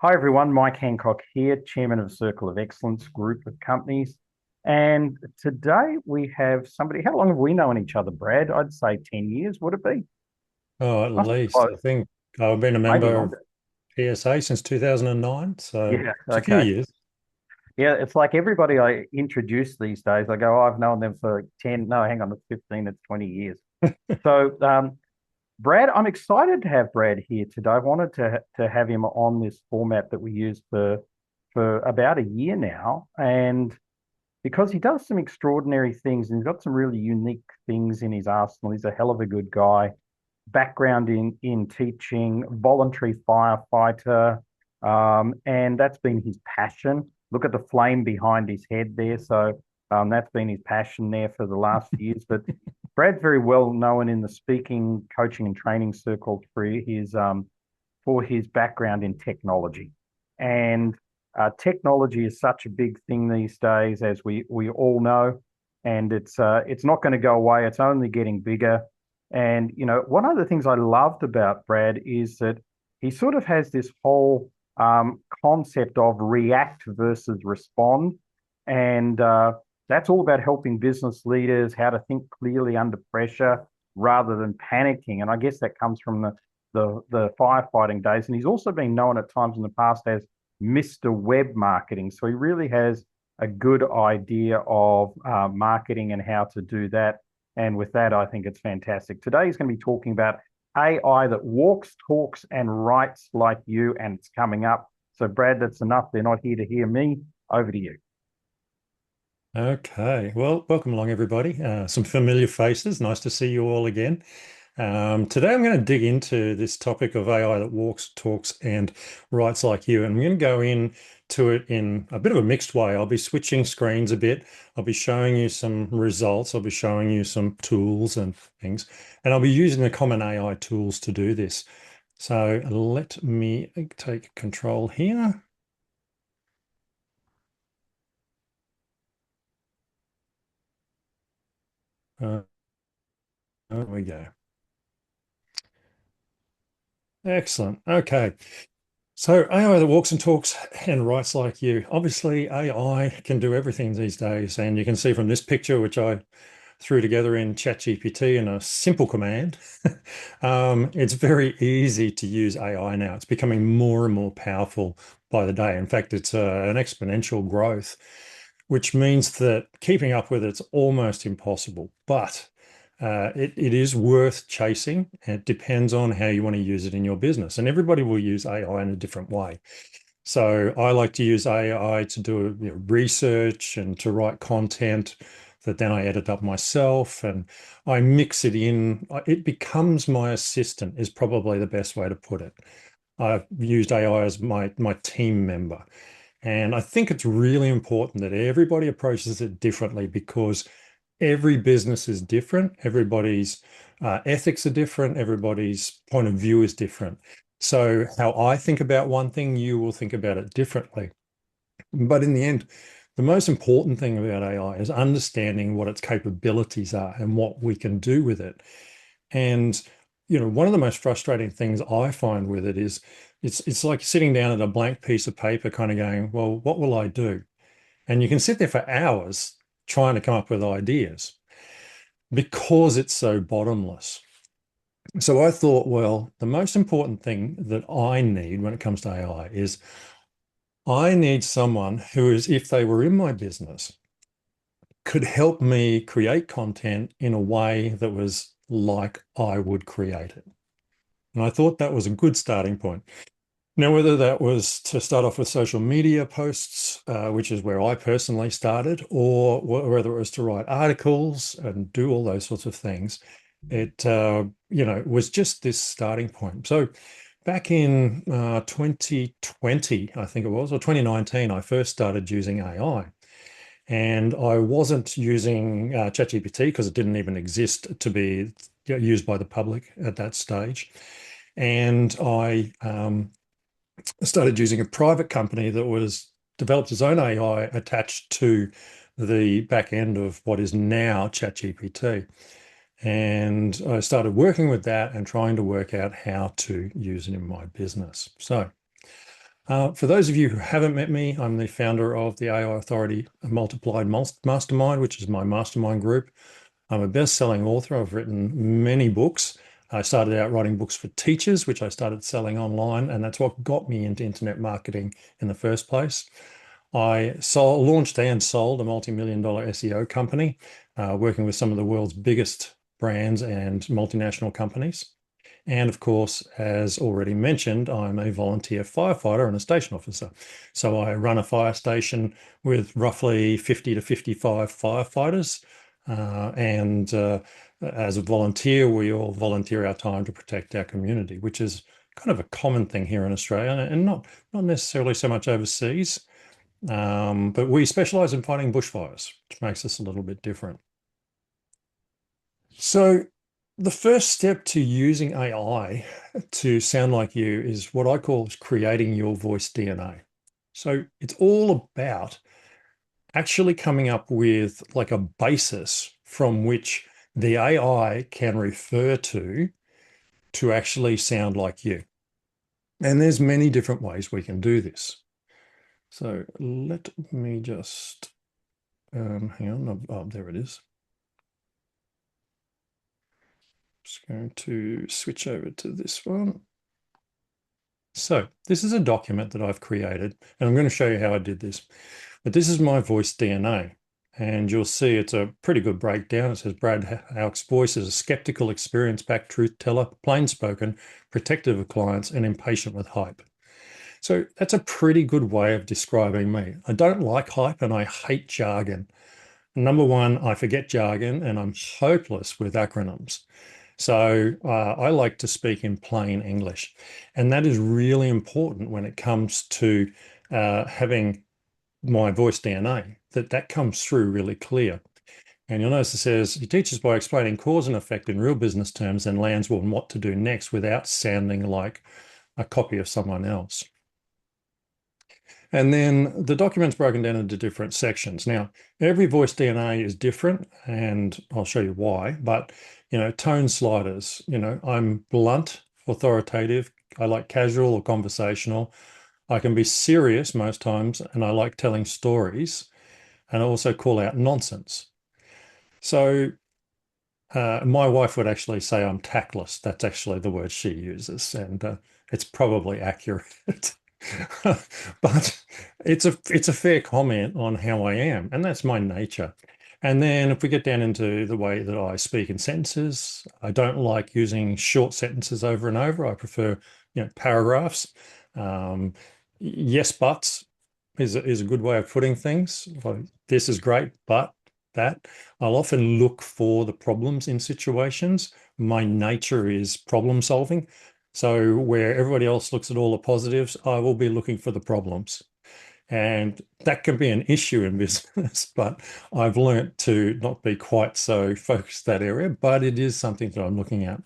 Hi everyone, Mike Hancock here, Chairman of Circle of Excellence Group of Companies. And today we have somebody, how long have we known each other, Brad? I'd say 10 years, would it be? Oh, at Must be least. close, I think I've been a maybe member of longer. PSA since 2009, so Yeah, it's a few okay. years. Yeah, it's like everybody I introduce these days, I go, oh, I've known them for 10, no, hang on, it's 15, it's 20 years. So, Brad, I'm excited to have Brad here today. I wanted to have him on this format that we use for about a year now. And because he does some extraordinary things and he's got some really unique things in his arsenal. He's a hell of a good guy. Background in teaching, voluntary firefighter, and that's been his passion. Look at the flame behind his head there. So that's been his passion there for the last few years. But Brad's very well known in the speaking, coaching, and training circle for his background in technology. And technology is such a big thing these days, as we all know, and it's not going to go away. It's only getting bigger. And one of the things I loved about Brad is that he sort of has this whole concept of react versus respond, and that's all about helping business leaders how to think clearly under pressure rather than panicking. And I guess that comes from the firefighting days. And he's also been known at times in the past as Mr. Web Marketing. So he really has a good idea of marketing and how to do that. And with that, I think it's fantastic. Today, he's going to be talking about AI that walks, talks, and writes like you, and it's coming up. So, Brad, that's enough. They're not here to hear me. Over to you. Okay, well, welcome along, everybody. Some familiar faces. Nice to see you all again. Today, I'm going to dig into this topic of AI that walks, talks, and writes like you. And I'm going to go into it in a bit of a mixed way. I'll be switching screens a bit. I'll be showing you some results. I'll be showing you some tools and things. And I'll be using the common AI tools to do this. So let me take control here. There we go. Excellent. Okay. So AI that walks and talks and writes like you. Obviously, AI can do everything these days. And you can see from this picture, which I threw together in ChatGPT in a simple command, it's very easy to use AI now. It's becoming more and more powerful by the day. In fact, it's an exponential growth, which means that keeping up with it's almost impossible. But it is worth chasing. It depends on how you want to use it in your business. And everybody will use AI in a different way. So I like to use AI to do research and to write content that then I edit up myself and I mix it in. It becomes my assistant is probably the best way to put it. I've used AI as my team member. And I think it's really important that everybody approaches it differently because every business is different. Everybody's ethics are different. Everybody's point of view is different. So how I think about one thing, you will think about it differently. But in the end, the most important thing about AI is understanding what its capabilities are and what we can do with it. And one of the most frustrating things I find with it is it's like sitting down at a blank piece of paper, kind of going, well, what will I do? And you can sit there for hours trying to come up with ideas because it's so bottomless. So I thought, well, the most important thing that I need when it comes to AI is I need someone who is, if they were in my business, could help me create content in a way that was like I would create it. And I thought that was a good starting point. Now, whether that was to start off with social media posts, which is where I personally started, or whether it was to write articles and do all those sorts of things, it was just this starting point. So back in 2020, I think it was, or 2019, I first started using AI. And I wasn't using ChatGPT because it didn't even exist to be used by the public at that stage. And I started using a private company that was developed its own AI attached to the back end of what is now ChatGPT. And I started working with that and trying to work out how to use it in my business. So For those of you who haven't met me, I'm the founder of the AI Authority Multiplied Mastermind, which is my mastermind group. I'm a best-selling author. I've written many books. I started out writing books for teachers, which I started selling online, and that's what got me into internet marketing in the first place. Launched and sold a multi-million dollar SEO company, working with some of the world's biggest brands and multinational companies. And of course, as already mentioned, I'm a volunteer firefighter and a station officer. So I run a fire station with roughly 50 to 55 firefighters. And as a volunteer, we all volunteer our time to protect our community, which is kind of a common thing here in Australia and not necessarily so much overseas. But we specialize in fighting bushfires, which makes us a little bit different. So the first step to using AI to sound like you is what I call creating your voice DNA. So it's all about actually coming up with like a basis from which the AI can refer to actually sound like you. And there's many different ways we can do this. So let me just hang on. Oh, there it is. Just going to switch over to this one. So this is a document that I've created, and I'm going to show you how I did this. But this is my voice DNA, and you'll see it's a pretty good breakdown. It says Brad Houck's voice is a skeptical, experience-backed truth teller, plain-spoken, protective of clients, and impatient with hype. So that's a pretty good way of describing me. I don't like hype, and I hate jargon. Number one, I forget jargon, and I'm hopeless with acronyms. So I like to speak in plain English. And that is really important when it comes to having my voice DNA, that comes through really clear. And you'll notice it says, he teaches by explaining cause and effect in real business terms and lands on what to do next without sounding like a copy of someone else. And then the document's broken down into different sections. Now, every voice DNA is different, and I'll show you why. But, tone sliders, I'm blunt, authoritative. I like casual or conversational. I can be serious most times, and I like telling stories. And I also call out nonsense. So my wife would actually say I'm tactless. That's actually the word she uses, and it's probably accurate. But it's a fair comment on how I am, and that's my nature. And then if we get down into the way that I speak in sentences, I don't like using short sentences over and over. I prefer, paragraphs. Yes, buts is a good way of putting things. Like, this is great, but that. I'll often look for the problems in situations. My nature is problem solving. So where everybody else looks at all the positives, I will be looking for the problems. And that can be an issue in business, but I've learnt to not be quite so focused that area, but it is something that I'm looking at.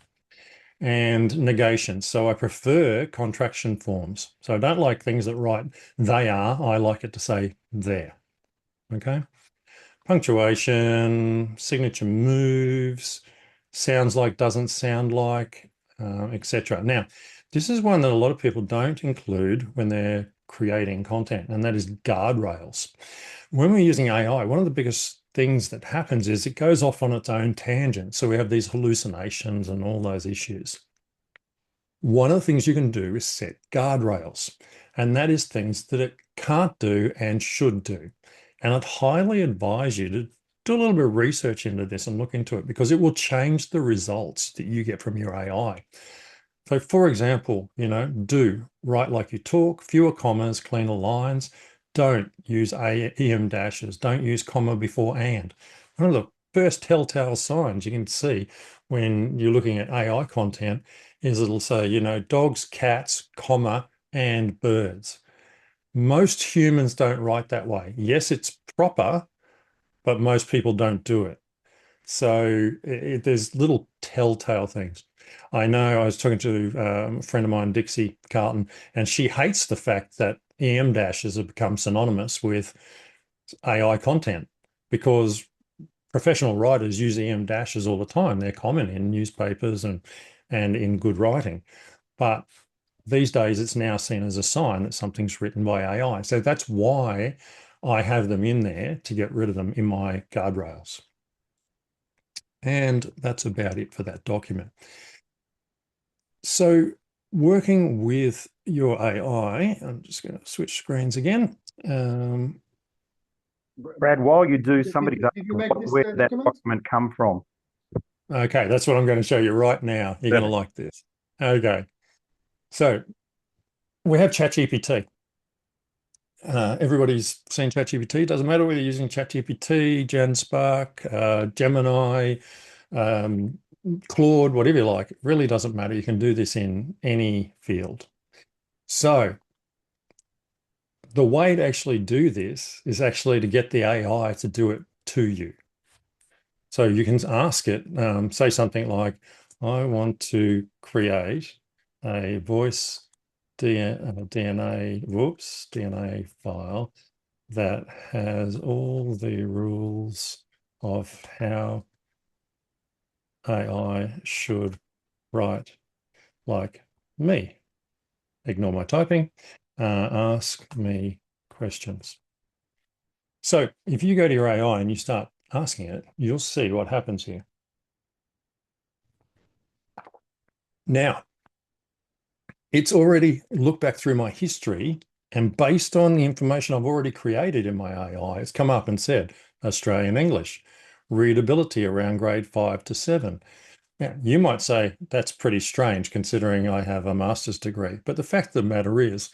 And negation. So I prefer contraction forms. So I don't like things that write they are. I like it to say there. Okay. Punctuation, signature moves, sounds like, doesn't sound like, etc. Now, this is one that a lot of people don't include when they're creating content, and that is guardrails. When we're using AI, one of the biggest things that happens is it goes off on its own tangent. So we have these hallucinations and all those issues. One of the things you can do is set guardrails, and that is things that it can't do and should do. And I'd highly advise you to do a little bit of research into this and look into it, because it will change the results that you get from your AI. So for example, do write like you talk, fewer commas, cleaner lines. Don't use EM dashes. Don't use comma before and. One of the first telltale signs you can see when you're looking at AI content is it'll say, dogs, cats, comma, and birds. Most humans don't write that way. Yes, it's proper, but most people don't do it. So there's little telltale things. I know I was talking to a friend of mine, Dixie Carlton, and she hates the fact that EM dashes have become synonymous with AI content, because professional writers use EM dashes all the time. They're common in newspapers and in good writing. But these days it's now seen as a sign that something's written by AI. So that's why I have them in there, to get rid of them in my guardrails. And that's about it for that document. So working with your AI, I'm just going to switch screens again. Brad, while you do, somebody's Did you asking, make this where did that document? document come from? Okay, that's what I'm going to show you right now. You're going to like this. Okay, so we have ChatGPT. Everybody's seen ChatGPT. Doesn't matter whether you're using ChatGPT, GenSpark, Gemini, um, Claude, whatever you like. It really doesn't matter. You can do this in any field. So the way to actually do this is actually to get the AI to do it to you. So you can ask it, say something like, I want to create a voice DNA file that has all the rules of how AI should write like me. Ignore my typing. Ask me questions. So if you go to your AI and you start asking it, you'll see what happens here. Now, it's already looked back through my history, and based on the information I've already created in my AI, it's come up and said Australian English, readability around grade 5 to 7. Now, you might say that's pretty strange considering I have a master's degree, but the fact of the matter is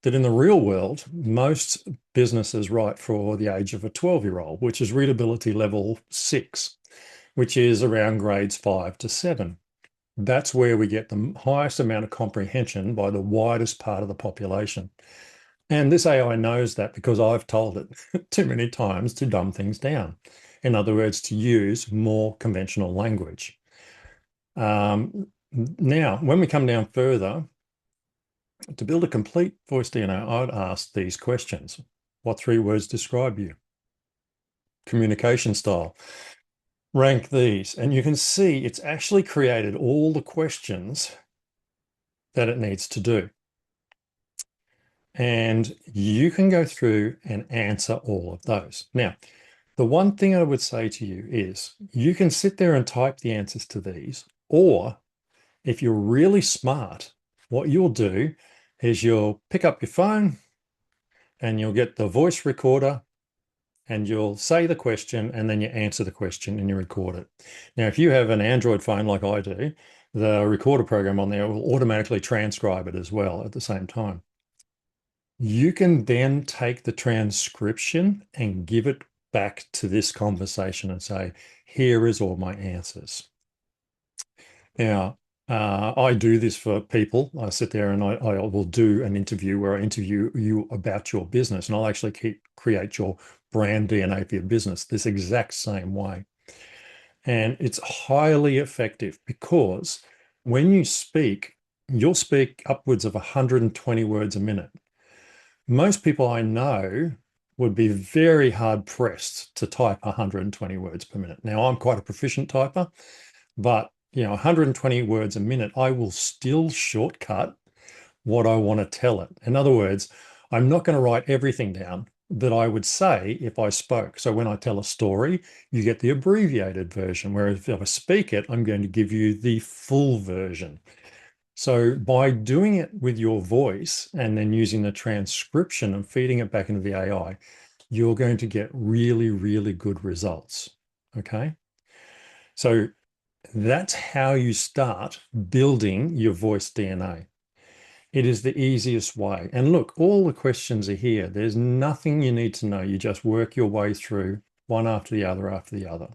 that in the real world, most businesses write for the age of a 12-year-old, which is readability level 6, which is around grades 5 to 7. That's where we get the highest amount of comprehension by the widest part of the population. And this AI knows that because I've told it too many times to dumb things down. In other words, to use more conventional language. Now, when we come down further, to build a complete voice DNA, I'd ask these questions. What 3 words describe you? Communication style. Rank these. And you can see it's actually created all the questions that it needs to do. And you can go through and answer all of those. Now, the one thing I would say to you is you can sit there and type the answers to these, or if you're really smart, what you'll do is you'll pick up your phone and you'll get the voice recorder and you'll say the question and then you answer the question and you record it. Now, if you have an Android phone like I do, the recorder program on there will automatically transcribe it as well at the same time. You can then take the transcription and give it back to this conversation and say, here is all my answers. Now, I do this for people. I sit there and I will do an interview where I interview you about your business, and I'll actually create your brand DNA for your business this exact same way. And it's highly effective because when you speak, you'll speak upwards of 120 words a minute. Most people I know would be very hard pressed to type 120 words per minute. Now, I'm quite a proficient typer, but 120 words a minute, I will still shortcut what I want to tell it. In other words, I'm not going to write everything down that I would say if I spoke. So when I tell a story, you get the abbreviated version, whereas if I speak it, I'm going to give you the full version. So by doing it with your voice and then using the transcription and feeding it back into the AI, you're going to get really, really good results. Okay. So that's how you start building your voice DNA. It is the easiest way. And look, all the questions are here. There's nothing you need to know. You just work your way through one after the other after the other.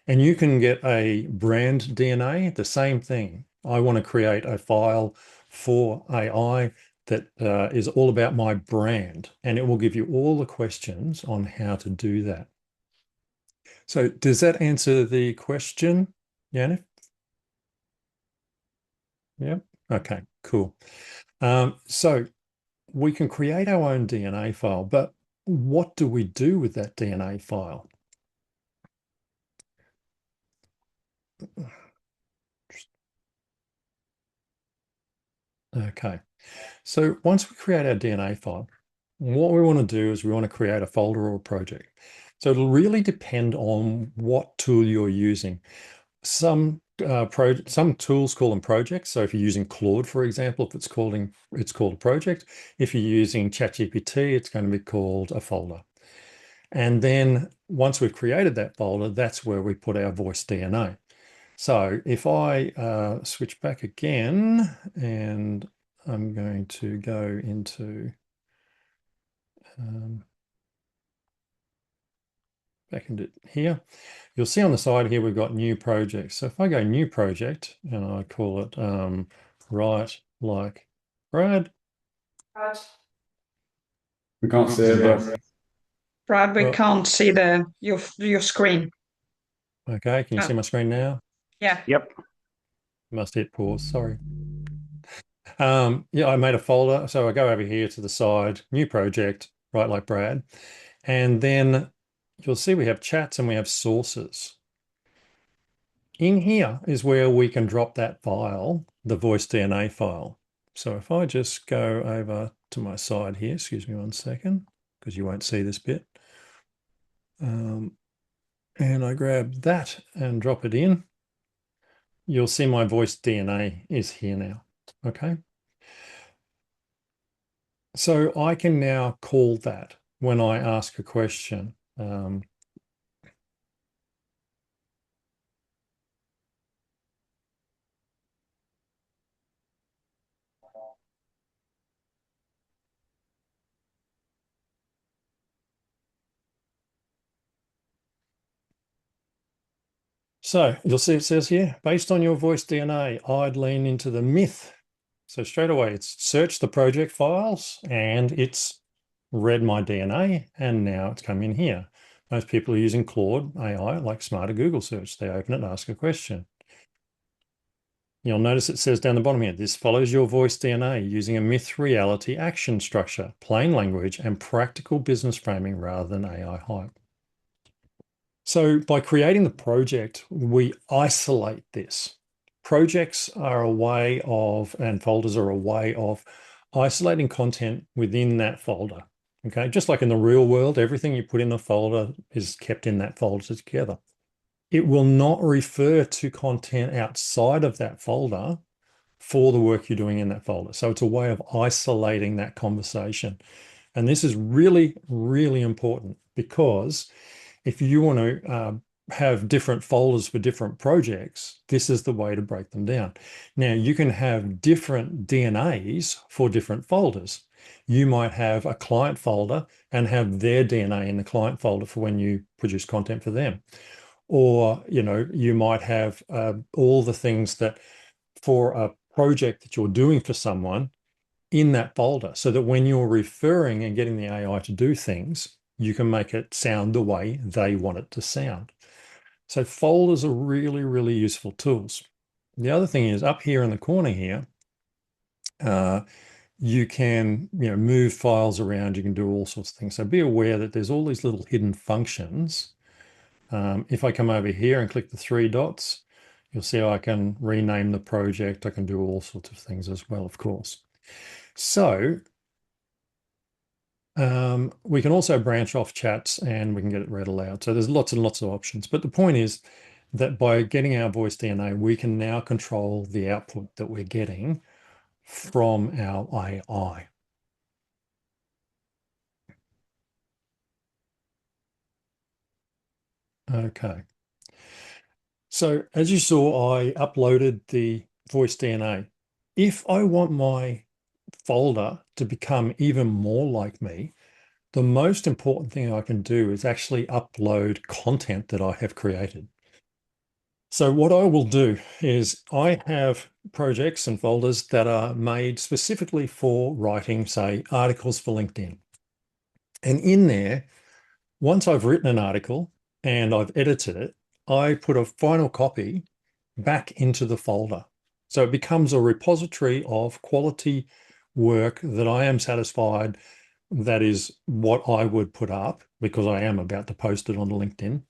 And you can get a brand DNA, the same thing. I want to create a file for AI that is all about my brand, and it will give you all the questions on how to do that. So does that answer the question, Yannick? Yeah. Okay, cool. So we can create our own DNA file, but what do we do with that DNA file? Okay. So once we create our DNA file, what we want to do is we want to create a folder or a project. So it'll really depend on what tool you're using. Some tools call them projects. So if you're using Claude, for example, if it's called a project. If you're using ChatGPT, it's going to be called a folder. And then once we've created that folder, that's where we put our voice DNA. So if I switch back again, and I'm going to go into back into here, you'll see on the side here we've got new projects. So if I go new project and I call it Write Like Brad. We can't see it, but Brad, we Well, can't see your screen. okay, can you see Oh, my screen now? yeah. Yep. Must hit pause, sorry. Yeah, I made a folder. So I go over here to the side, new project, Write Like Brad. And then you'll see we have chats and we have sources. In here is where we can drop that file, the voice DNA file. So if I just go over to my side here, excuse me one second, because you won't see this bit. And I grab that and drop it in. You'll see my voice DNA is here now. Okay. So I can now call that when I ask a question. So you'll see it says here, based on your voice DNA, I'd lean into the myth. So straight away, it's searched the project files and it's read my DNA, and now it's come in here. Most people are using Claude AI, like smarter Google search. They open it and ask a question. You'll notice it says down the bottom here, this follows your voice DNA using a myth reality action structure, plain language, and practical business framing rather than AI hype. So by creating the project, we isolate this. Projects are a way of, and folders are a way of isolating content within that folder. Okay, just like in the real world, everything you put in a folder is kept in that folder together. It will not refer to content outside of that folder for the work you're doing in that folder. So it's a way of isolating that conversation. And this is really, really important, because if you want to have different folders for different projects, this is the way to break them down. Now, you can have different DNAs for different folders. You might have a client folder and have their DNA in the client folder for when you produce content for them. Or, you might have all the things that for a project that you're doing for someone in that folder, so that when you're referring and getting the AI to do things, you can make it sound the way they want it to sound. So folders are really, really useful tools. The other thing is up here in the corner here, you can move files around, you can do all sorts of things. So be aware that there's all these little hidden functions. If I come over here and click the three dots, you'll see I can rename the project. I can do all sorts of things as well, of course. So we can also branch off chats and we can get it read aloud. So there's lots and lots of options. But the point is that by getting our voice DNA, we can now control the output that we're getting from our AI. Okay. So as you saw, I uploaded the voice DNA. If I want my folder to become even more like me, the most important thing I can do is actually upload content that I have created. So what I will do is I have projects and folders that are made specifically for writing, say, articles for LinkedIn. And in there, once I've written an article and I've edited it, I put a final copy back into the folder. So it becomes a repository of quality work that I am satisfied that is what I would put up, because I am about to post it on LinkedIn.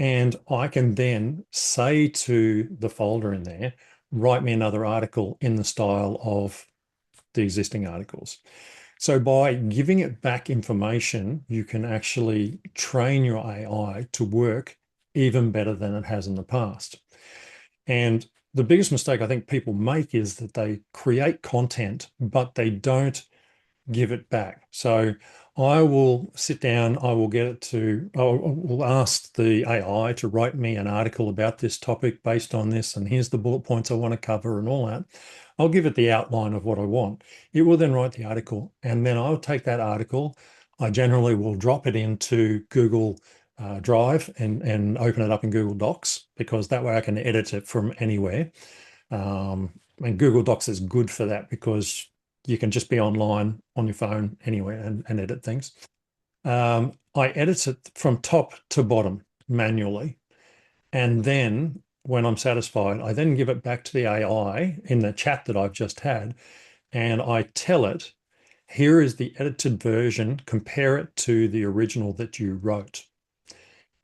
And I can then say to the folder in there, write me another article in the style of the existing articles. So by giving it back information, you can actually train your AI to work even better than it has in the past. And the biggest mistake I think people make is that they create content, but they don't give it back. So I will sit down, I will will ask the AI to write me an article about this topic based on this, and here's the bullet points I want to cover and all that. I'll give it the outline of what I want. It will then write the article, and then I'll take that article. I generally will drop it into Google Drive and open it up in Google Docs, because that way I can edit it from anywhere. And Google Docs is good for that because you can just be online on your phone anywhere and edit things. I edit it from top to bottom manually. And then when I'm satisfied, I then give it back to the AI in the chat that I've just had. And I tell it, here is the edited version, compare it to the original that you wrote,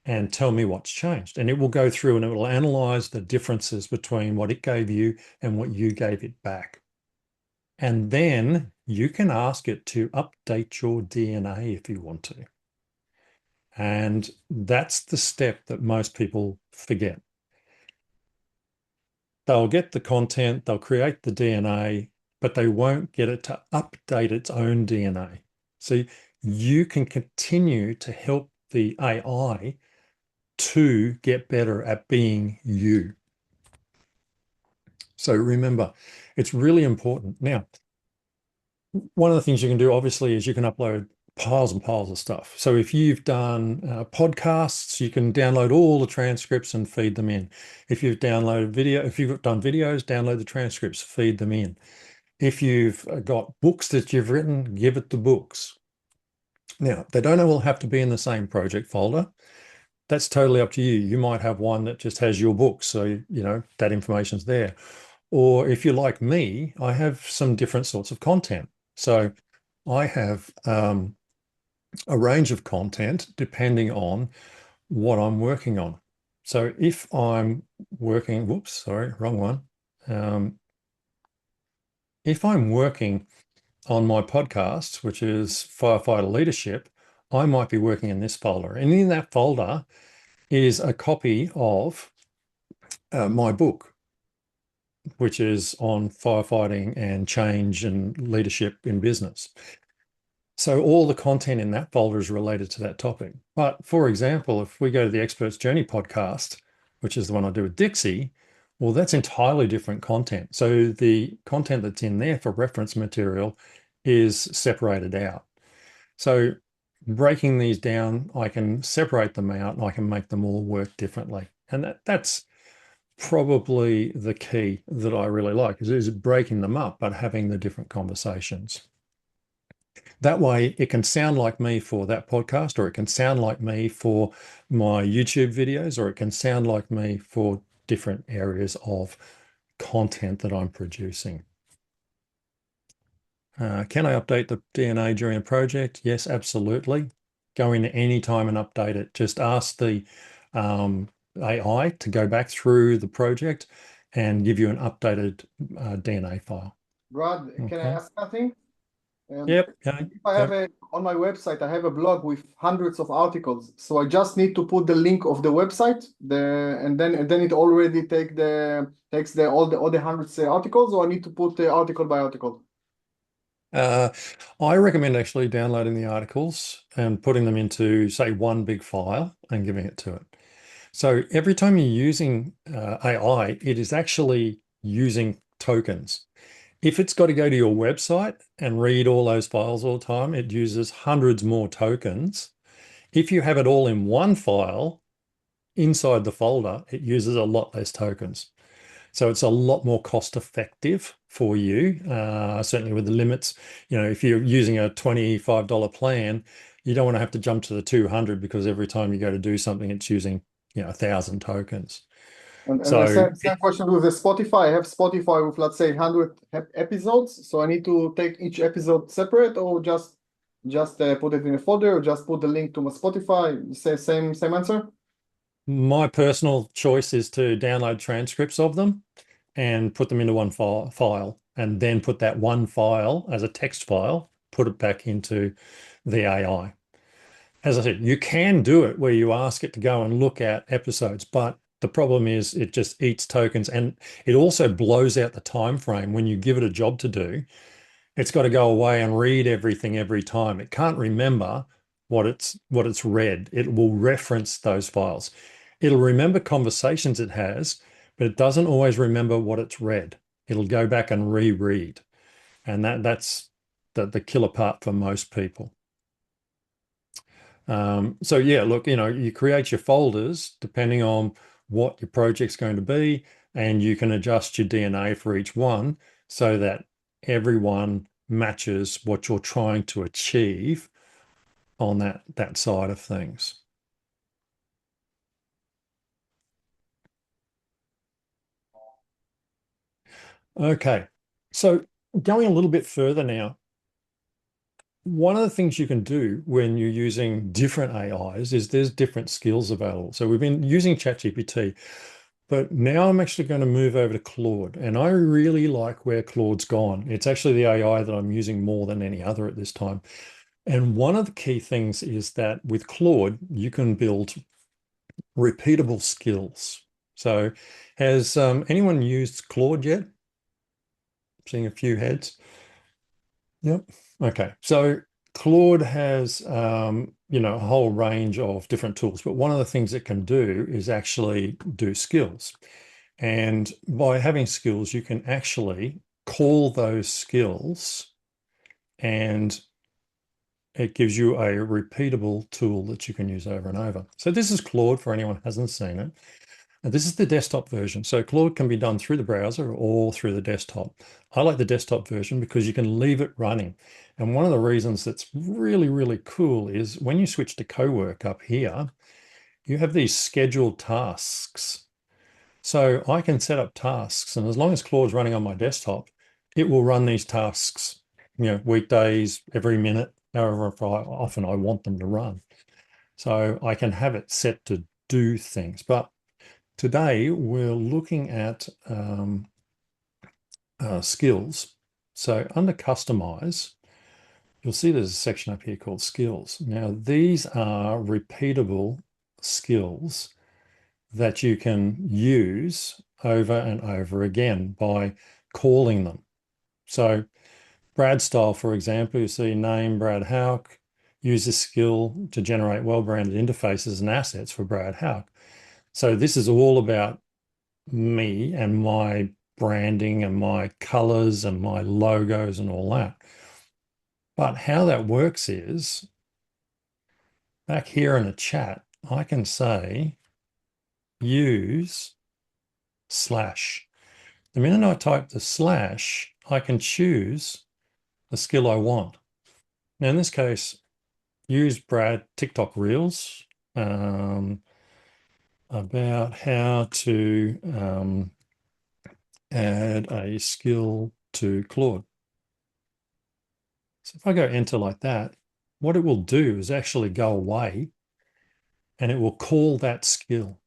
and tell me what's changed. And it will go through and it will analyze the differences between what it gave you and what you gave it back. And then you can ask it to update your DNA if you want to. And that's the step that most people forget. They'll get the content, they'll create the DNA, but they won't get it to update its own DNA. So you can continue to help the AI to get better at being you. So remember, it's really important. Now, one of the things you can do, obviously, is you can upload piles and piles of stuff. So if you've done podcasts, you can download all the transcripts and feed them in. If you've done videos, download the transcripts, feed them in. If you've got books that you've written, give it the books. Now, they don't all have to be in the same project folder. That's totally up to you. You might have one that just has your books, so you know that information's there. Or if you're like me, I have some different sorts of content. So I have a range of content depending on what I'm working on. So if I'm working, whoops, sorry, wrong one. If I'm working on my podcast, which is firefighter leadership, I might be working in this folder. And in that folder is a copy of my book, which is on firefighting and change and leadership in business. So all the content in that folder is related to that topic. But for example, if we go to the Expert's Journey podcast, which is the one I do with Dixie, well, that's entirely different content. So the content that's in there for reference material is separated out. So breaking these down, I can separate them out and I can make them all work differently. And that's probably the key that I really like, is breaking them up, but having the different conversations. That way it can sound like me for that podcast, or it can sound like me for my YouTube videos, or it can sound like me for different areas of content that I'm producing. Can I update the DNA during a project? Yes, absolutely. Go in any time and update it. Just ask the AI to go back through the project and give you an updated DNA file. Brad, can I Okay. ask something? Yep. If I have on my website, I have a blog with hundreds of articles. So I just need to put the link of the website, and then it already takes all the hundreds of articles, or I need to put the article by article. I recommend actually downloading the articles and putting them into, say, one big file and giving it to it. So every time you're using AI, it is actually using tokens. If it's got to go to your website and read all those files all the time, it uses hundreds more tokens. If you have it all in one file inside the folder, it uses a lot less tokens. So it's a lot more cost effective for you, certainly with the limits. You know, if you're using a $25 plan, you don't want to have to jump to the 200 because every time you go to do something, it's using, 1,000 tokens. And So the same question with the Spotify. I have Spotify with, let's say, 100 episodes. So I need to take each episode separate, or just put it in a folder, or just put the link to my Spotify. Same answer. my personal choice is to download transcripts of them and put them into one file, and then put that one file as a text file, put it back into the AI. As I said, you can do it where you ask it to go and look at episodes, but the problem is it just eats tokens, and it also blows out the time frame when you give it a job to do. It's got to go away and read everything every time. It can't remember what it's read. It will reference those files. It'll remember conversations it has, but it doesn't always remember what it's read. It'll go back and reread. And that's the killer part for most people. So yeah, look, you create your folders depending on what your project's going to be, and you can adjust your DNA for each one so that everyone matches what you're trying to achieve on that side of things. Okay, so going a little bit further now, one of the things you can do when you're using different AIs is there's different skills available. So we've been using ChatGPT, but now I'm actually going to move over to Claude, and I really like where Claude's gone. It's actually the AI that I'm using more than any other at this time. And one of the key things is that with Claude, you can build repeatable skills. So has anyone used Claude yet? Seeing a few heads. Yep. Okay. So Claude has, a whole range of different tools, but one of the things it can do is actually do skills. And by having skills, you can actually call those skills, and it gives you a repeatable tool that you can use over and over. So this is Claude for anyone who hasn't seen it. And this is the desktop version. So Claude can be done through the browser or through the desktop. I like the desktop version because you can leave it running. And one of the reasons that's really, really cool is when you switch to Cowork up here, you have these scheduled tasks. So I can set up tasks, and as long as Claude's running on my desktop, it will run these tasks, weekdays, every minute, however often I want them to run. So I can have it set to do things. But today, we're looking at skills. So under Customize, you'll see there's a section up here called Skills. Now, these are repeatable skills that you can use over and over again by calling them. So Brad style, for example, you see name Brad Huack, use this skill to generate well-branded interfaces and assets for Brad Huack. So this is all about me and my branding and my colors and my logos and all that. But how that works is back here in a chat, I can say use slash. The minute I type the slash, I can choose the skill I want. Now in this case, use Brad TikTok Reels about how to add a skill to Claude. So if I go enter like that, what it will do is actually go away and it will call that skill.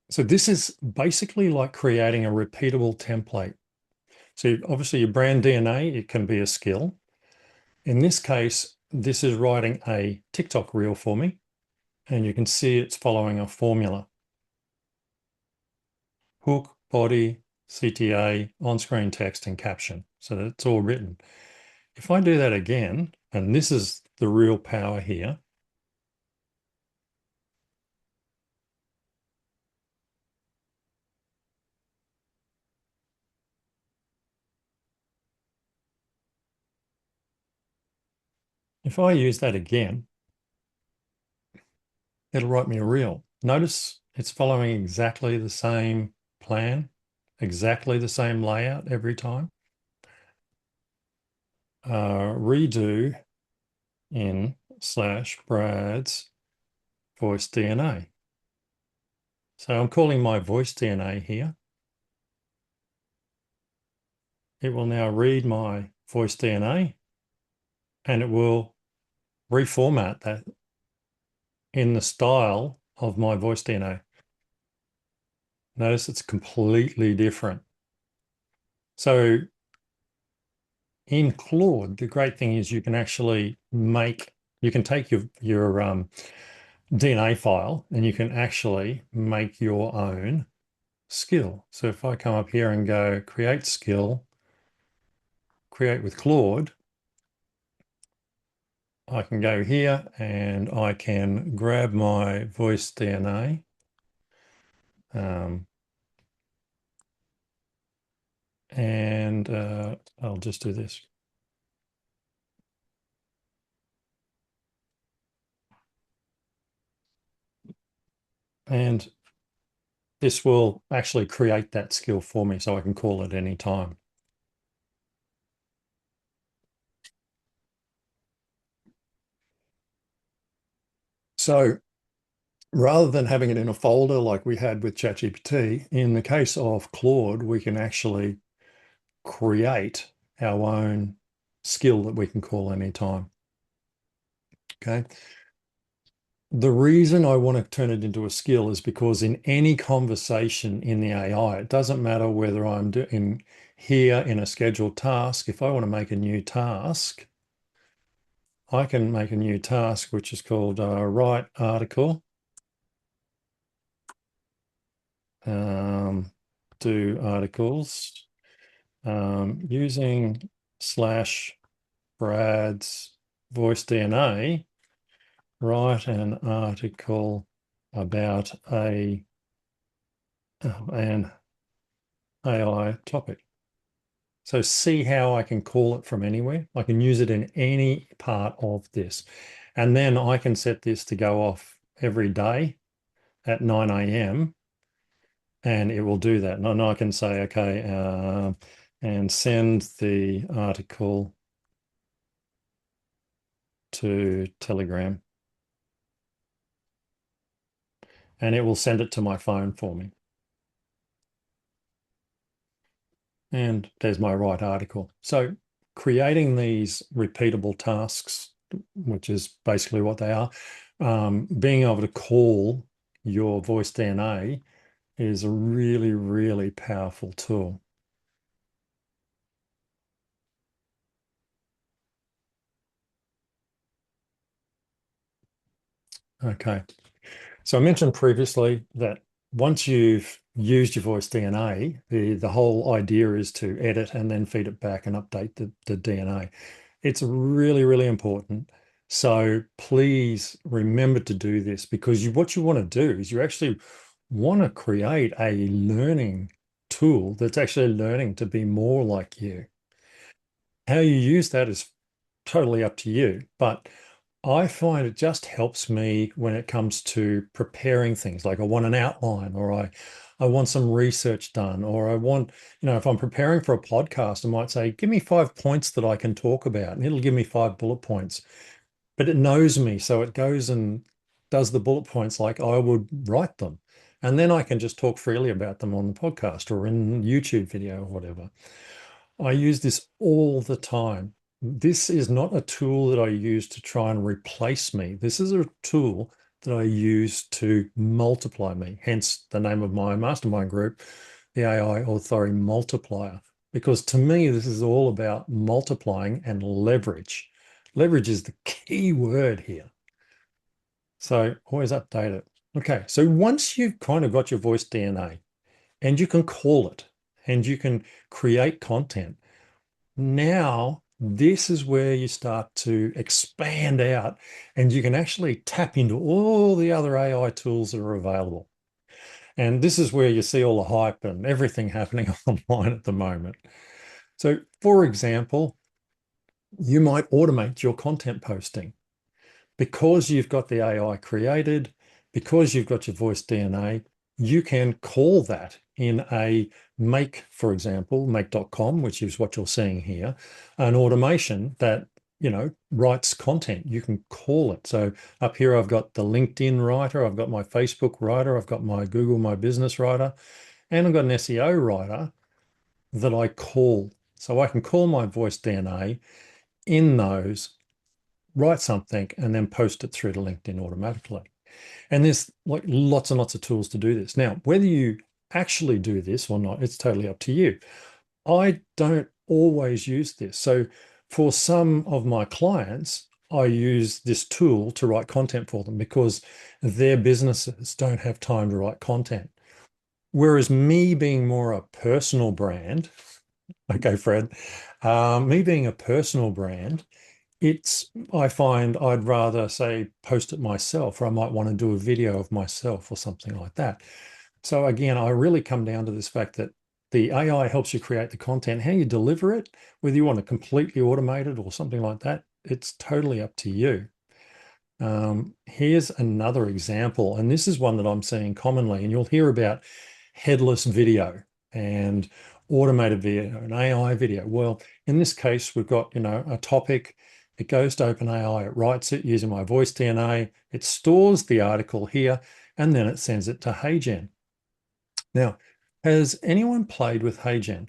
So this is basically like creating a repeatable template. So obviously your brand DNA, it can be a skill. In this case, this is writing a TikTok reel for me, and you can see it's following a formula. Hook, body, CTA, on-screen text, and caption. So that's all written. If I do that again, and this is the real power here, if I use that again, it'll write me a reel. Notice it's following exactly the same plan, exactly the same layout every time. Redo in / Brad's voice DNA. So I'm calling my voice DNA here. It will now read my voice DNA and it will reformat that in the style of my voice DNA. Notice it's completely different. So in Claude, the great thing is you can actually you can take your DNA file and you can actually make your own skill. So if I come up here and go create skill, create with Claude, I can go here and I can grab my voice DNA. And I'll just do this. And this will actually create that skill for me so I can call it any time. So rather than having it in a folder like we had with ChatGPT, in the case of Claude, we can actually create our own skill that we can call anytime. Okay. The reason I want to turn it into a skill is because in any conversation in the AI, it doesn't matter whether I'm doing here in a scheduled task. If I want to make a new task, I can make a new task, which is called write article. Do articles using /Brad's voice DNA, write an article about an AI topic. So see how I can call it from anywhere. I can use it in any part of this. And then I can set this to go off every day at 9 a.m. and it will do that. And I can say, okay, and send the article to Telegram. And it will send it to my phone for me. And there's my right article. So creating these repeatable tasks, which is basically what they are, being able to call your voice DNA is a really, really powerful tool. Okay. So I mentioned previously that once you've used your voice DNA, the whole idea is to edit and then feed it back and update the DNA. It's really, really important. So please remember to do this because what you want to do is you actually want to create a learning tool that's actually learning to be more like you. How you use that is totally up to you, but I find it just helps me when it comes to preparing things. Like I want an outline or I want some research done, or I want, if I'm preparing for a podcast, I might say, give me 5 points that I can talk about, and it'll give me 5 bullet points. But it knows me, so it goes and does the bullet points like I would write them. And then I can just talk freely about them on the podcast or in YouTube video or whatever. I use this all the time. This is not a tool that I use to try and replace me. This is a tool that I use to multiply me, hence the name of my mastermind group, the AI Authority Multiplier. Because to me, this is all about multiplying and leverage. Leverage is the key word here. So always update it. Okay, so once you've kind of got your voice DNA and you can call it and you can create content, now this is where you start to expand out and you can actually tap into all the other AI tools that are available. And this is where you see all the hype and everything happening online at the moment. So for example, you might automate your content posting because you've got the AI created, because you've got your voice DNA, you can call that in a make, for example, make.com, which is what you're seeing here, an automation that, writes content. You can call it. So up here, I've got the LinkedIn writer, I've got my Facebook writer, I've got my Google My Business writer, and I've got an SEO writer that I call. So I can call my voice DNA in those, write something, and then post it through to LinkedIn automatically. And there's like lots and lots of tools to do this. Now, whether you actually do this or not, it's totally up to you. I don't always use this. So for some of my clients, I use this tool to write content for them because their businesses don't have time to write content. Whereas me being more a personal brand, okay, Fred, me being a personal brand, I find I'd rather say post it myself, or I might want to do a video of myself or something like that. So again, I really come down to this fact that the AI helps you create the content. How you deliver it, whether you want to completely automate it or something like that, it's totally up to you. Here's another example, and this is one that I'm seeing commonly, and you'll hear about headless video and automated video and AI video. Well, in this case, we've got, a topic. It goes to OpenAI, it writes it using my voice DNA, it stores the article here, and then it sends it to HeyGen. Now, has anyone played with HeyGen?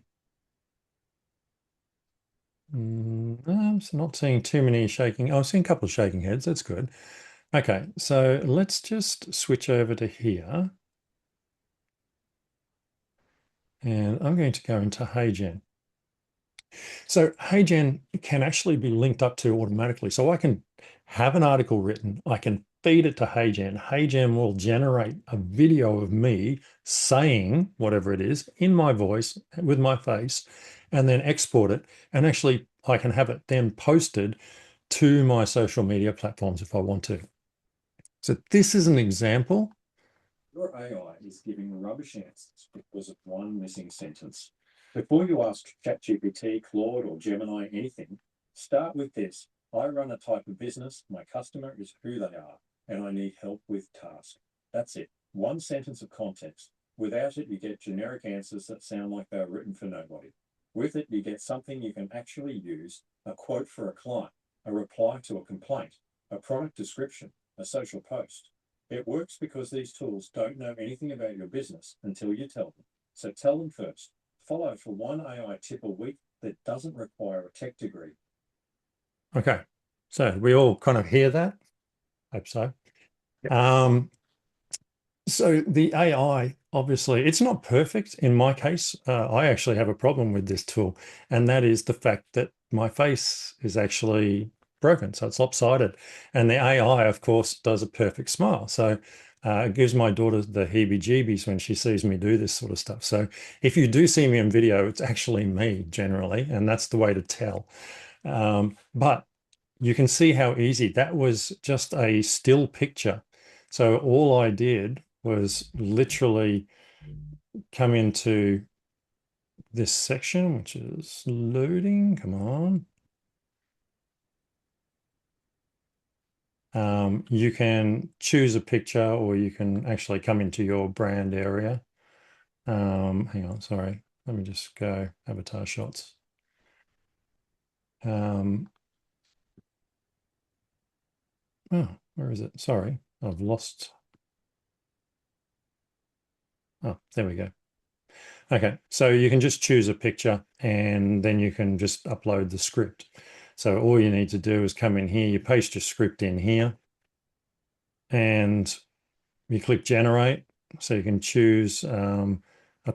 I'm not seeing too many shaking. I'm seeing a couple of shaking heads. That's good. Okay, so let's just switch over to here. And I'm going to go into HeyGen. So HeyGen can actually be linked up to automatically. So I can have an article written, I can feed it to HeyGen. HeyGen will generate a video of me saying whatever it is in my voice with my face, and then export it. And actually, I can have it then posted to my social media platforms if I want to. So this is an example. Your AI is giving rubbish answers because of one missing sentence. Before you ask ChatGPT, Claude, or Gemini anything, start with this. I run a type of business, my customer is who they are, and I need help with tasks. That's it. One sentence of context. Without it, you get generic answers that sound like they're written for nobody. With it, you get something you can actually use, a quote for a client, a reply to a complaint, a product description, a social post. It works because these tools don't know anything about your business until you tell them. So tell them first. Follow for one AI tip a week that doesn't require a tech degree. Okay, so we all kind of hear that. Hope so. Yep. So the AI, obviously, it's not perfect. In my case, I actually have a problem with this tool, and that is the fact that my face is actually broken, so it's lopsided. And the AI, of course, does a perfect smile. So it gives my daughter the heebie-jeebies when she sees me do this sort of stuff. So if you do see me in video, it's actually me generally, and that's the way to tell. But you can see how easy that was, just a still picture. So all I did was literally come into this section, which is loading. Come on. You can choose a picture, or you can actually come into your brand area. Hang on, sorry. Let me just go avatar shots. Oh, where is it? Sorry, I've lost. Oh, there we go. Okay, so you can just choose a picture and then you can just upload the script. So all you need to do is come in here, you paste your script in here, and you click generate. So you can choose a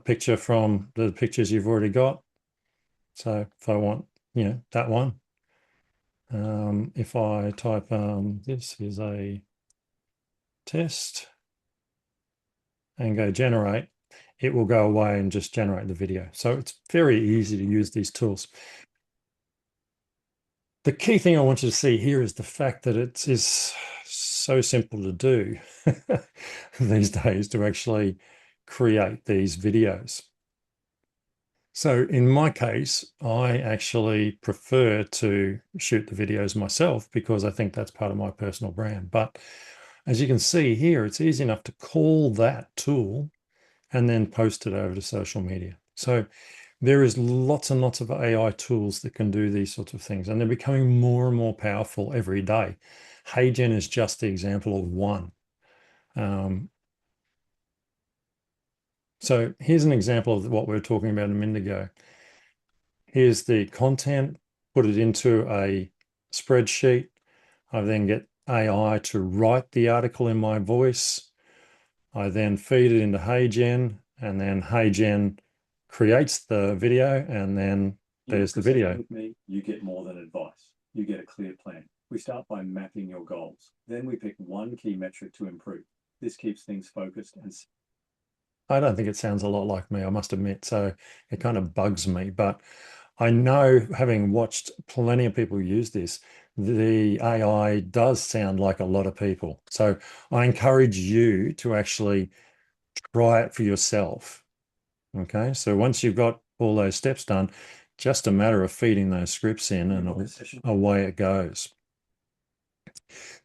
picture from the pictures you've already got. So if I want, that one, if I type this is a test and go generate, it will go away and just generate the video. So it's very easy to use these tools. The key thing I want you to see here is the fact that it is so simple to do these days to actually create these videos. So in my case, I actually prefer to shoot the videos myself because I think that's part of my personal brand. But as you can see here, it's easy enough to call that tool and then post it over to social media. So there is lots and lots of AI tools that can do these sorts of things, and they're becoming more and more powerful every day. HeyGen is just the example of one. So here's an example of what we were talking about a minute ago. Here's the content, put it into a spreadsheet. I then get AI to write the article in my voice. I then feed it into HeyGen, and then HeyGen creates the video, and then there's the video. With me, you get more than advice. You get a clear plan. We start by mapping your goals. Then we pick one key metric to improve. This keeps things focused and I don't think it sounds a lot like me, I must admit. So it kind of bugs me. But I know, having watched plenty of people use this, the AI does sound like a lot of people. So I encourage you to actually try it for yourself. Okay. So once you've got all those steps done, just a matter of feeding those scripts in and away it goes.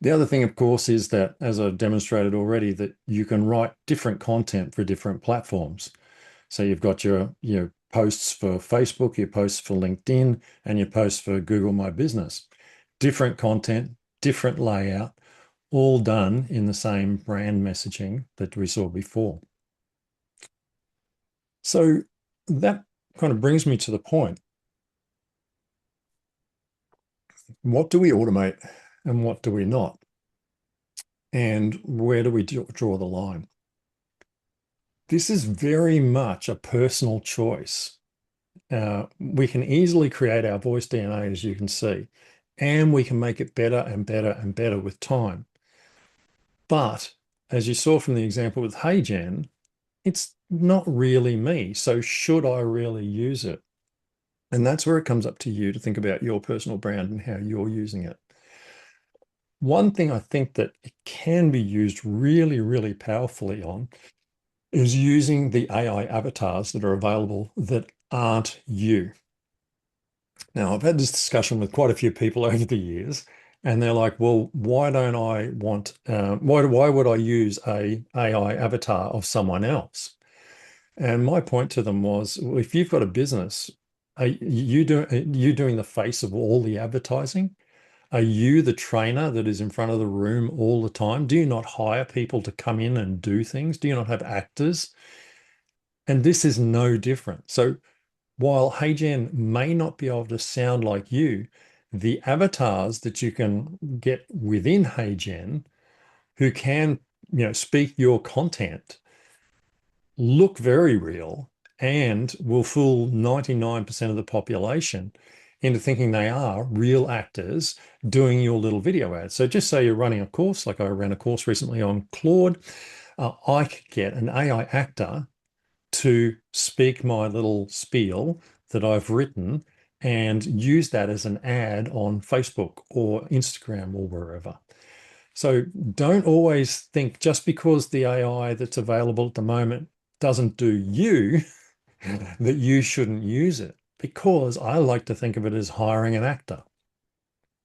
The other thing, of course, is that, as I've demonstrated already, that you can write different content for different platforms. So you've got your posts for Facebook, your posts for LinkedIn, and your posts for Google My Business. Different content, different layout, all done in the same brand messaging that we saw before. So that kind of brings me to the point. What do we automate and what do we not? And where do we draw the line? This is very much a personal choice. We can easily create our voice DNA, as you can see, and we can make it better and better and better with time. But as you saw from the example with HeyGen, it's not really me. So should I really use it? And that's where it comes up to you to think about your personal brand and how you're using it. One thing I think that it can be used really, really powerfully on is using the AI avatars that are available that aren't you. Now, I've had this discussion with quite a few people over the years, and they're like, well, why don't I want, why would I use a AI avatar of someone else? And my point to them was, well, if you've got a business, are you doing the face of all the advertising? Are you the trainer that is in front of the room all the time? Do you not hire people to come in and do things? Do you not have actors? And this is no different. So while HeyGen may not be able to sound like you, the avatars that you can get within HeyGen who can, speak your content look very real and will fool 99% of the population into thinking they are real actors doing your little video ads. So just say you're running a course, like I ran a course recently on Claude, I could get an AI actor to speak my little spiel that I've written and use that as an ad on Facebook or Instagram or wherever. So don't always think just because the AI that's available at the moment doesn't do you, that you shouldn't use it, because I like to think of it as hiring an actor.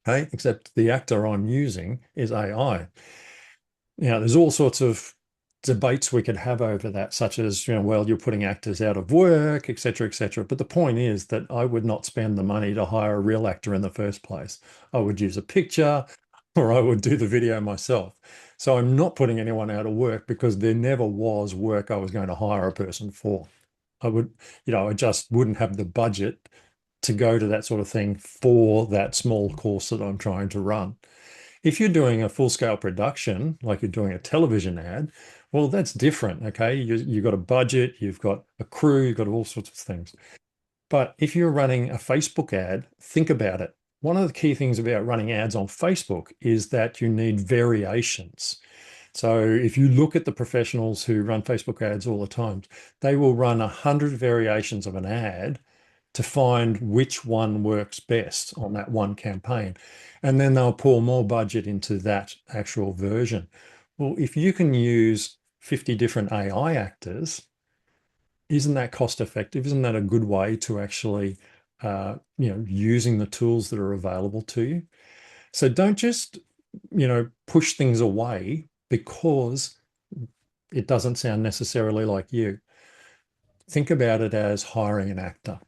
Okay, except the actor I'm using is AI. Now, there's all sorts of debates we could have over that, such as, well, you're putting actors out of work, et cetera, et cetera. But the point is that I would not spend the money to hire a real actor in the first place. I would use a picture or I would do the video myself. So I'm not putting anyone out of work because there never was work I was going to hire a person for. I would, I just wouldn't have the budget to go to that sort of thing for that small course that I'm trying to run. If you're doing a full-scale production, like you're doing a television ad, well, that's different, okay? You've got a budget, you've got a crew, you've got all sorts of things. But if you're running a Facebook ad, think about it. One of the key things about running ads on Facebook is that you need variations. So if you look at the professionals who run Facebook ads all the time, they will run 100 variations of an ad to find which one works best on that one campaign. And then they'll pour more budget into that actual version. Well, if you can use 50 different AI actors, isn't that cost effective? Isn't that a good way to actually, using the tools that are available to you? So don't just, push things away because it doesn't sound necessarily like you. Think about it as hiring an actor.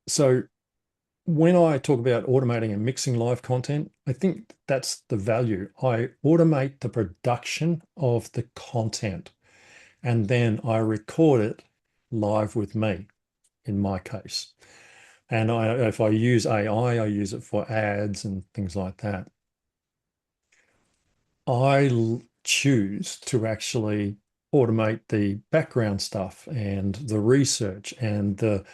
So when I talk about automating and mixing live content, I think that's the value. I automate the production of the content and then I record it live with me, in my case. And if I use AI, I use it for ads and things like that. I choose to actually automate the background stuff and the research and the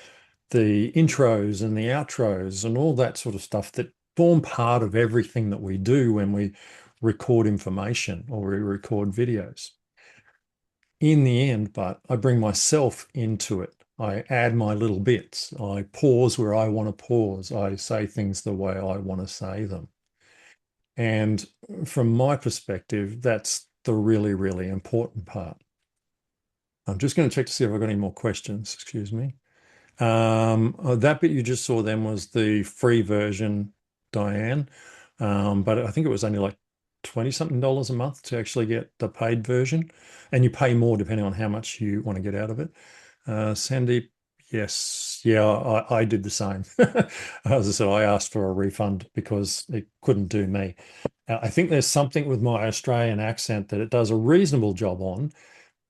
intros and the outros and all that sort of stuff that form part of everything that we do when we record information or we record videos. In the end, but I bring myself into it. I add my little bits. I pause where I want to pause. I say things the way I want to say them. And from my perspective, that's the really, really important part. I'm just going to check to see if I've got any more questions. Excuse me. That bit you just saw then was the free version, Diane. But I think it was only like 20 something dollars a month to actually get the paid version. And you pay more depending on how much you want to get out of it. Sandeep, yes. Yeah, I did the same. As I said, I asked for a refund because it couldn't do me. I think there's something with my Australian accent that it does a reasonable job on,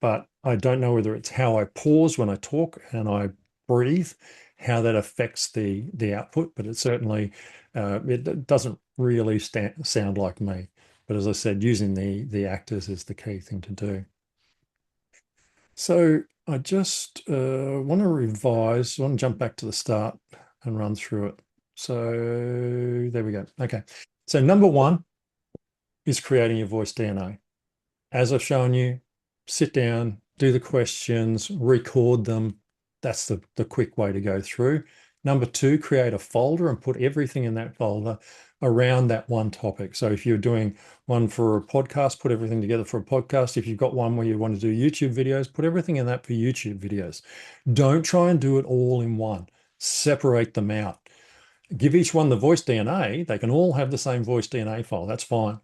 but I don't know whether it's how I pause when I talk and I breathe, how that affects the output, but it certainly it doesn't really sound like me. But as I said, using the actors is the key thing to do. So I just want to revise, I want to jump back to the start and run through it. So there we go. Okay. So number one is creating your voice DNA. As I've shown you, sit down, do the questions, record them. That's the quick way to go through. Number two, create a folder and put everything in that folder around that one topic. So if you're doing one for a podcast, put everything together for a podcast. If you've got one where you want to do YouTube videos, put everything in that for YouTube videos. Don't try and do it all in one. Separate them out. Give each one the voice DNA. They can all have the same voice DNA file. That's fine.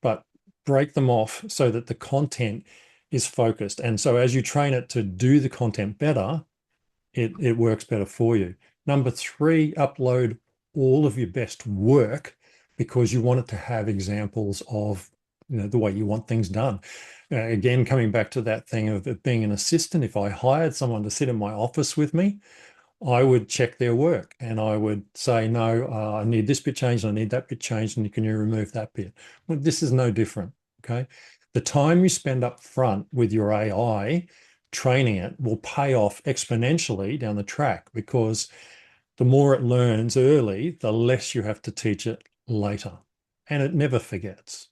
But break them off so that the content is focused. And so as you train it to do the content better, it works better for you. Number three, upload all of your best work because you want it to have examples of the way you want things done. Again, coming back to that thing of it being an assistant, if I hired someone to sit in my office with me, I would check their work and I would say, no, I need this bit changed, I need that bit changed, and can you remove that bit? Well, this is no different, okay? The time you spend up front with your AI training it will pay off exponentially down the track because the more it learns early, the less you have to teach it later. And it never forgets.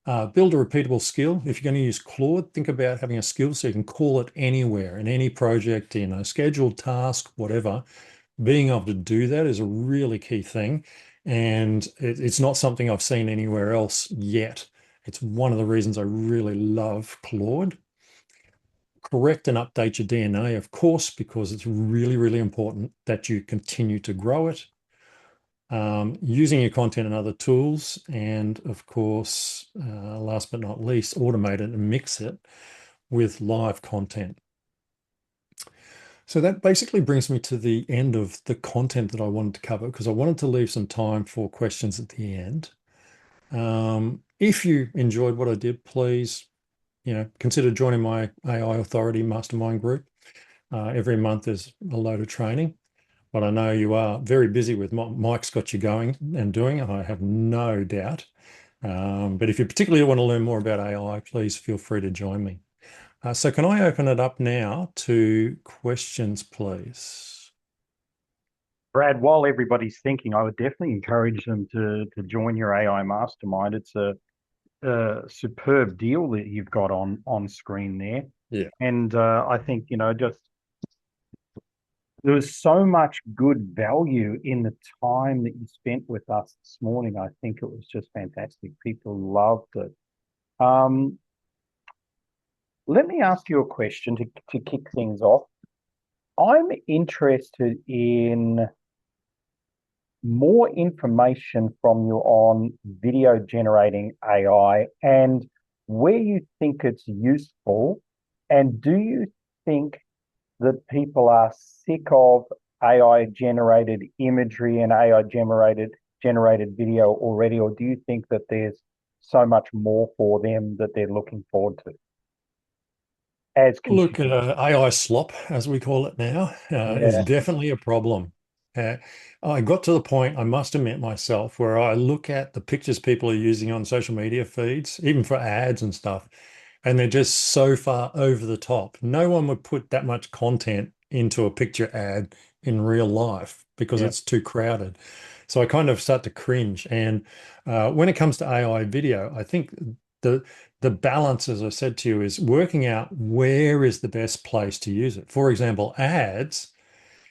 Build a repeatable skill. If you're going to use Claude, think about having a skill so you can call it anywhere, in any project, in a scheduled task, whatever. Being able to do that is a really key thing. And it's not something I've seen anywhere else yet. It's one of the reasons I really love Claude. Correct and update your DNA, of course, because it's really, really important that you continue to grow it. Using your content and other tools, and of course, last but not least, automate it and mix it with live content. So that basically brings me to the end of the content that I wanted to cover because I wanted to leave some time for questions at the end. If you enjoyed what I did, please, consider joining my AI Authority Mastermind group. Every month there's a load of training. But I know you are very busy with what Mike's got you going and doing, I have no doubt. But if you particularly want to learn more about AI, please feel free to join me. So can I open it up now to questions, please? Brad, while everybody's thinking, I would definitely encourage them to join your AI mastermind. It's a superb deal that you've got on screen there. Yeah. And I think, just there was so much good value in the time that you spent with us this morning. I think it was just fantastic. People loved it. Let me ask you a question to kick things off. I'm interested in more information from you on video generating AI and where you think it's useful. And do you think that people are sick of AI generated imagery and AI generated video already, or do you think that there's so much more for them that they're looking forward to? Look, AI slop, as we call it now, is definitely a problem. I got to the point, I must admit myself, where I look at the pictures people are using on social media feeds, even for ads and stuff, and they're just so far over the top. No one would put that much content into a picture ad in real life because Yeah. it's too crowded. So I kind of start to cringe. And when it comes to AI video, I think the the balance, as I said to you, is working out where is the best place to use it. For example, ads,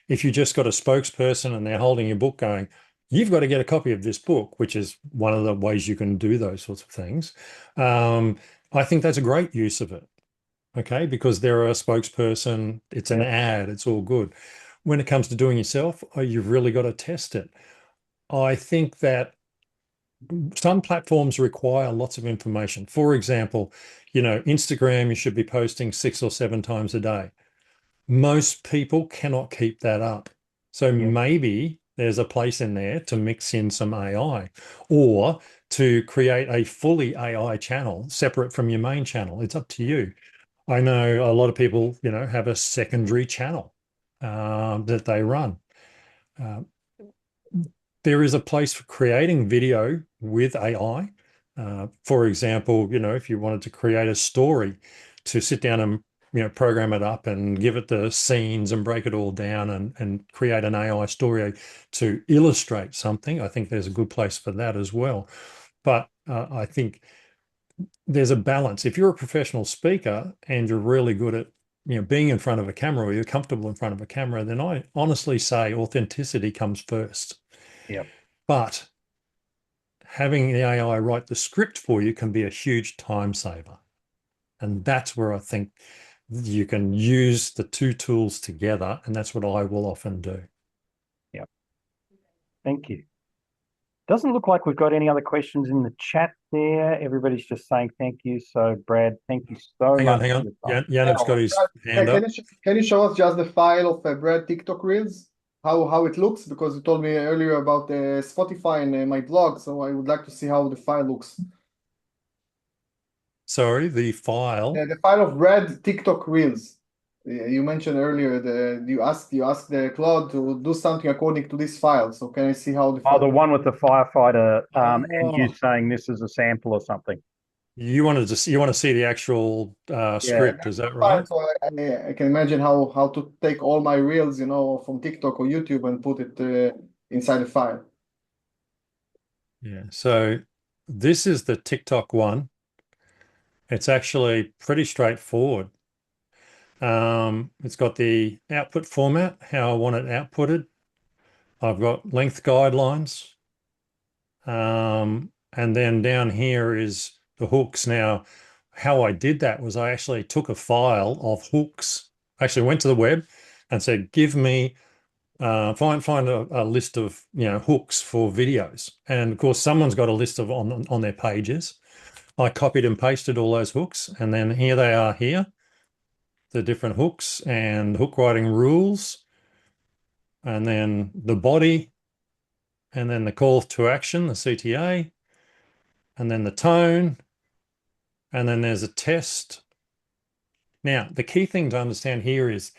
if you just got a spokesperson and they're holding your book going, you've got to get a copy of this book, which is one of the ways you can do those sorts of things. I think that's a great use of it. Okay, because they're a spokesperson, it's an Yeah. ad, it's all good. When it comes to doing yourself, you've really got to test it. I think that some platforms require lots of information. For example, Instagram, you should be posting 6 or 7 times a day. Most people cannot keep that up. So Yeah. maybe there's a place in there to mix in some AI or to create a fully AI channel separate from your main channel. It's up to you. I know a lot of people, have a secondary channel that they run. Uh, there is a place for creating video with AI. For example, if you wanted to create a story to sit down and program it up and give it the scenes and break it all down and create an AI story to illustrate something, I think there's a good place for that as well. But I think there's a balance. If you're a professional speaker and you're really good at being in front of a camera or you're comfortable in front of a camera, then I honestly say authenticity comes first. Yeah. But having the AI write the script for you can be a huge time saver. And that's where I think you can use the two tools together. And that's what I will often do. Yeah. Thank you. Doesn't look like we've got any other questions in the chat there. Everybody's just saying thank you. So, Brad, thank you so much. Hang on. Janet's got his hand Can up. you show us just the file of Brad TikTok Reels? How it looks? Because you told me earlier about Spotify and my blog, so I would like to see how the file looks. Sorry, the file. The file of Brad TikTok Reels. You mentioned earlier you asked the Claude to do something according to this file. So can I see how the Oh, file? the one with the firefighter, and you Oh. saying this is a sample or something. You want to see the actual script, is that Fine, right? so I can imagine how to take all my reels, from TikTok or YouTube and put it inside the file. Yeah. So this is the TikTok one. It's actually pretty straightforward. It's got the output format, how I want it outputted. I've got length guidelines. And then down here is the hooks. Now, how I did that was I actually took a file of hooks. I actually went to the web and said, give me find a list of hooks for videos. And of course, someone's got a list of on their pages. I copied and pasted all those hooks, and then here they are here, the different hooks and hook writing rules, and then the body, and then the call to action, the CTA, and then the tone, and then there's a test. Now, the key thing to understand here is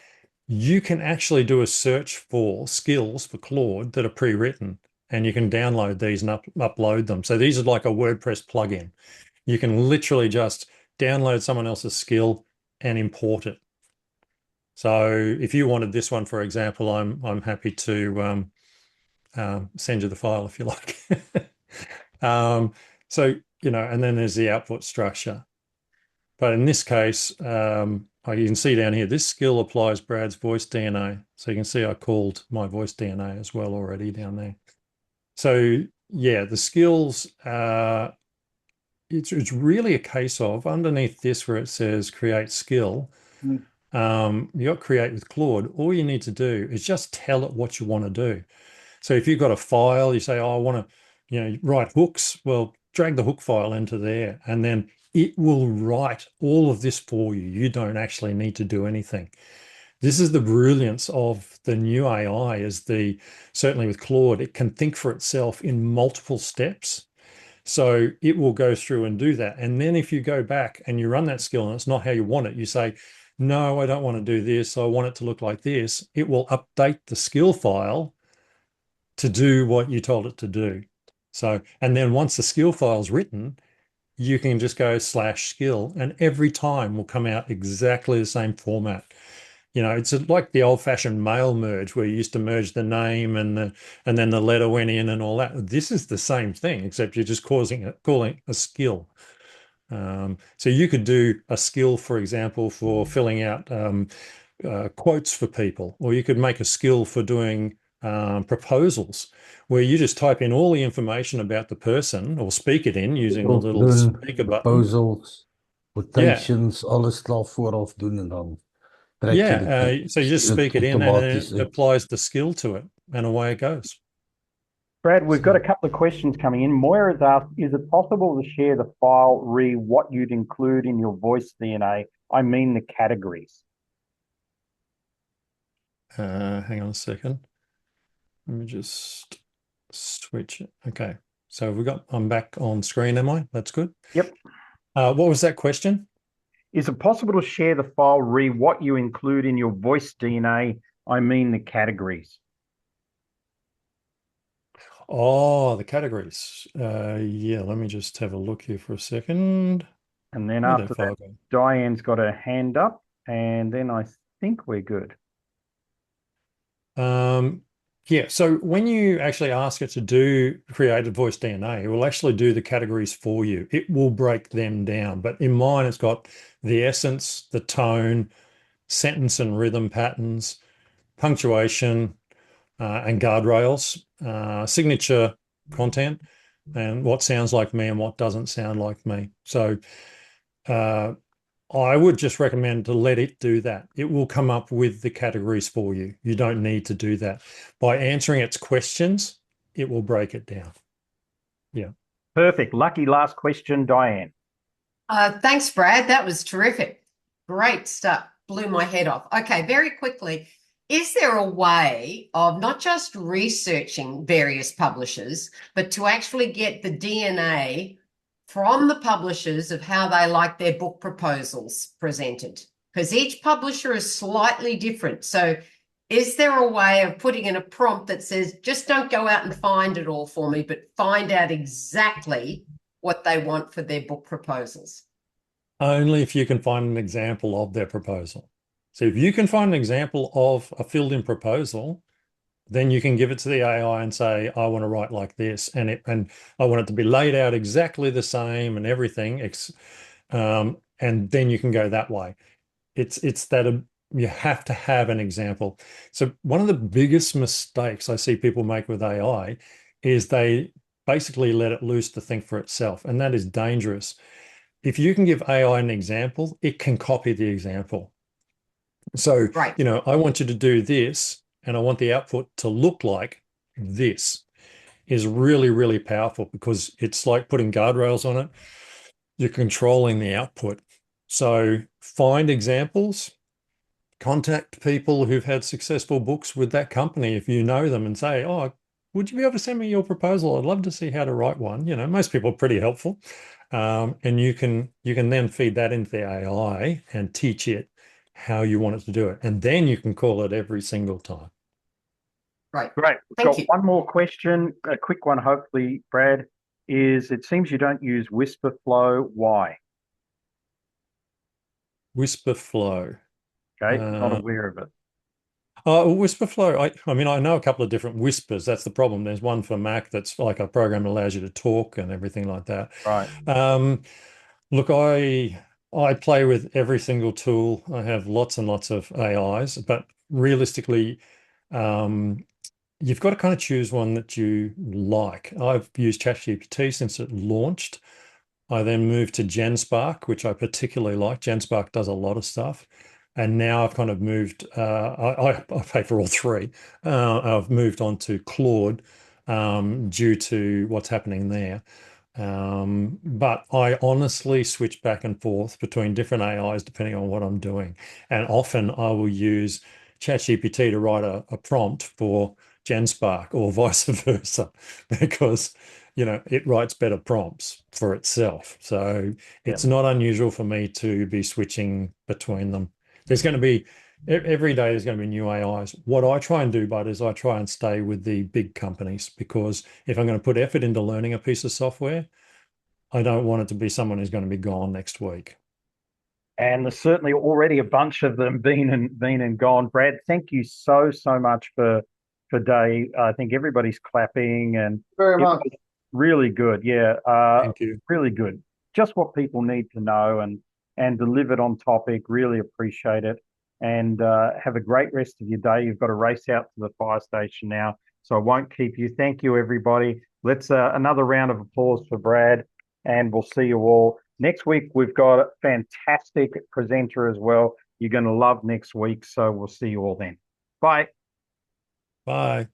you can actually do a search for skills for Claude that are pre-written, and you can download these and upload them. So these are like a WordPress plugin. You can literally just download someone else's skill and import it. So if you wanted this one, for example, I'm happy to send you the file if you like. So, and then there's the output structure. But in this case, you can see down here, this skill applies Brad's voice DNA. So you can see I called my voice DNA as well already down there. So yeah, the skills, it's really a case of underneath this where it says create skill, you got create with Claude. All you need to do is just tell it what you want to do. So if you've got a file, you say, oh, I want to, write hooks. Well, drag the hook file into there, and then it will write all of this for you. You don't actually need to do anything. This is the brilliance of the new AI certainly with Claude, it can think for itself in multiple steps. So it will go through and do that. And then if you go back and you run that skill and it's not how you want it, you say, no, I don't want to do this. I want it to look like this. It will update the skill file to do what you told it to do. So, and then once the skill file's written, you can just go /skill, and every time will come out exactly the same format. You know, it's like the old-fashioned mail merge where you used to merge the name and then the letter went in and all that. This is the same thing, except you're just calling a skill. So you could do a skill, for example, for filling out quotes for people, or you could make a skill for doing proposals, where you just type in all the information about the person or speak it in using the little Doen, speaker button. proposals, Yeah, quotations, alles klaar vooraf doen en dan trek je dit yeah. in. So you just Stuur dit speak it in and outomaties it uit. applies the skill to it, and away it goes. Brad, we've got a couple of questions coming in. Moira's asked, is it possible to share the file, what you'd include in your voice DNA? I mean the categories. Hang on a second. Let me just switch it. Okay. So I'm back on screen, am I? That's good. Yep. What was that question? Is it possible to share the file, what you include in your voice DNA? I mean the categories. Oh, the categories. Yeah, let me just have a look here for a second. And then Where'd after that file that, go? Diane's got her hand up, and then I think we're good. Yeah, so when you actually ask it to do created voice DNA, it will actually do the categories for you. It will break them down. But in mine, it's got the essence, the tone, sentence and rhythm patterns, punctuation, and guardrails, signature content, and what sounds like me and what doesn't sound like me. So I would just recommend to let it do that. It will come up with the categories for you. You don't need to do that. By answering its questions, it will break it down. Yeah. Perfect. Lucky last question, Diane. Thanks, Brad. That was terrific. Great stuff. Blew my head off. Okay, very quickly. Is there a way of not just researching various publishers, but to actually get the DNA from the publishers of how they like their book proposals presented? Because each publisher is slightly different. So is there a way of putting in a prompt that says, just don't go out and find it all for me, but find out exactly what they want for their book proposals? Only if you can find an example of their proposal. So if you can find an example of a filled-in proposal, then you can give it to the AI and say, I want to write like this, and I want it to be laid out exactly the same and everything. And then you can go that way. It's that you have to have an example. So one of the biggest mistakes I see people make with AI is they basically let it loose to think for itself, and that is dangerous. If you can give AI an example, it can copy the example. So, Right. you know, I want you to do this, and I want the output to look like this, is really, really powerful, because it's like putting guardrails on it. You're controlling the output. So find examples, contact people who've had successful books with that company if you know them, and say, oh, would you be able to send me your proposal? I'd love to see how to write one. You know, most people are pretty helpful. And you can then feed that into the AI and teach it how you want it to do it. And then you can call it every single time. Right. Great. We've Thank got you. one more question, a quick one, hopefully, Brad, is it seems you don't use Whisperflow. Why? Whisperflow. Okay, not aware of it. Whisperflow, I mean, I know a couple of different whispers. That's the problem. There's one for Mac that's like a program that allows you to talk and everything like that. Right. Look, I play with every single tool. I have lots and lots of AIs, but realistically, you've got to kind of choose one that you like. I've used ChatGPT since it launched. I then moved to GenSpark, which I particularly like. GenSpark does a lot of stuff. And now I've kind of moved, I pay for all three. I've moved on to Claude due to what's happening there. But I honestly switch back and forth between different AIs depending on what I'm doing. And often I will use ChatGPT to write a prompt for GenSpark or vice versa, because you know it writes better prompts for itself. So it's not unusual for me to be switching between them. There's going to be every day there's going to be new AIs. What I try and do, Bud, is I try and stay with the big companies, because if I'm going to put effort into learning a piece of software, I don't want it to be someone who's going to be gone next week. And there's certainly already a bunch of them been and gone. Brad, thank you so much for today. I think everybody's clapping, and Very it much. was really good. Yeah, Thank you. really good. Just what people need to know, and delivered on topic. Really appreciate it. And have a great rest of your day. You've got to race out to the fire station now, so I won't keep you. Thank you, everybody. Let's another round of applause for Brad, and we'll see you all next week. We've got a fantastic presenter as well. You're going to love next week, so we'll see you all then. Bye. Bye.